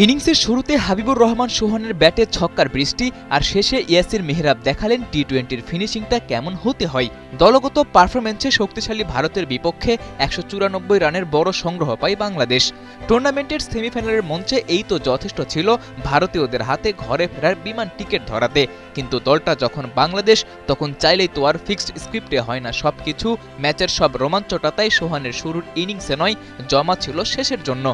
ইনিংসের শুরুতে হাবিবুর রহমান সোহানের ব্যাটে ছক্কার বৃষ্টি আর শেষে ইয়াসির মেহরাব দেখালেন টি-20-র ফিনিশিংটা কেমন হতে হয়। দলগত পারফরম্যান্সে শক্তিশালী ভারতের বিপক্ষে ১৯৪ রানের বড় সংগ্রহ পায় বাংলাদেশ। টুর্নামেন্টের সেমিফাইনালের মঞ্চে এই তো যথেষ্ট ছিল ভারতীয়দের হাতে ঘরে ফেরার বিমান টিকিট ধরাতে, কিন্তু দলটা যখন বাংলাদেশ তখন চাইলেই তো আর ফিক্সড স্ক্রিপ্টে হয় না সবকিছু। ম্যাচের সব রোমাঞ্চটা তাই সোহানের শুরুর ইনিংসে নয়, জমা ছিল শেষের জন্য।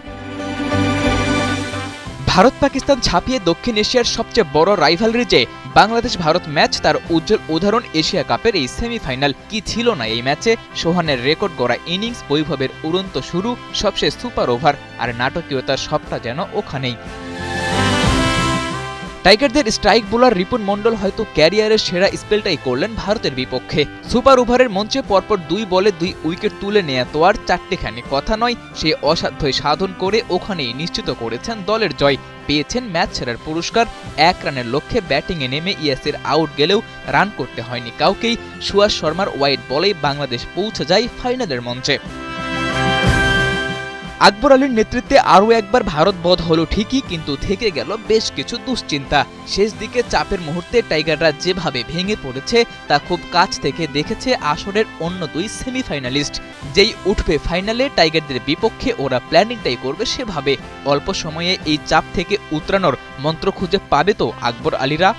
ভারত পাকিস্তান ছাপিয়ে দক্ষিণ এশিয়ার সবচেয়ে বড় রাইভালরি যে বাংলাদেশ ভারত ম্যাচ, তার উজ্জ্বল উদাহরণ এশিয়া কাপের এই সেমিফাইনাল। কি ছিল না এই ম্যাচে? সোহানের রেকর্ড গড়া ইনিংস, বৈভবের উড়ন্ত শুরু, সবশেষ সুপার ওভার, আর নাটকীয়তার সবটা যেন ওখানেই। টাইগারদের স্ট্রাইক বোলার রিপুন মন্ডল হয়তো ক্যারিয়ারের সেরা স্পেলটাই করলেন ভারতের বিপক্ষে। সুপার ওভারের মঞ্চে পরপর 2 বলে 2 উইকেট তুলে নেয়া তো আর চারটেখানি কথা নয়, সে অসাধ্যই সাধন করে ওখানেই নিশ্চিত করেছেন দলের জয়। পেয়েছেন ম্যাচ সেরার পুরস্কার। 1 রানের লক্ষ্যে ব্যাটিংয়ে নেমে ইয়াসির আউট গেলেও রান করতে হয়নি কাউকেই। সুয়াস শর্মার ওয়াইড বলেই বাংলাদেশ পৌঁছে যায় ফাইনালের মঞ্চে। আকবর আলীর নেতৃত্বে আরও একবার ভারত বধ হলো ঠিকই, কিন্তু থেকে গেল বেশ কিছু দুশ্চিন্তা। শেষ দিকে চাপের মুহূর্তে টাইগাররা যেভাবে ভেঙে পড়েছে তা খুব কাছ থেকে দেখেছে আসরের অন্য 2 সেমিফাইনালিস্ট। যেই উঠবে ফাইনালে টাইগারদের বিপক্ষে ওরা প্ল্যানিংটাই করবে সেভাবে। অল্প সময়ে এই চাপ থেকে উতরানোর মন্ত্র খুঁজে পাবে তো আকবর আলীরা?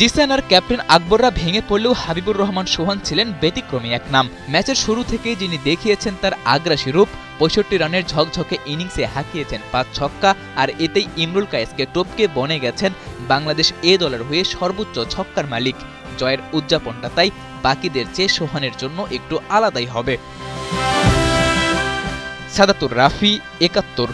জিসান আর ক্যাপ্টেন আকবররা ভেঙে পড়লেও হাবিবুর রহমান সোহান ছিলেন ব্যতিক্রমী এক নাম। ম্যাচের শুরু থেকেই যিনি দেখিয়েছেন তার আগ্রাসী রূপ। ৬৫ রানের ঝকঝকে ইনিংসে হাঁকিয়েছেন 5 ছক্কা, আর এতেই ইমরুল কায়েসকে টপকে বনে গেছেন বাংলাদেশ এ দলের হয়ে সর্বোচ্চ ছক্কার মালিক। জয়ের উদযাপনটা তাই বাকিদের চেয়ে সোহানের জন্য একটু আলাদাই হবে। সাদাতুর রাফি, ৭১।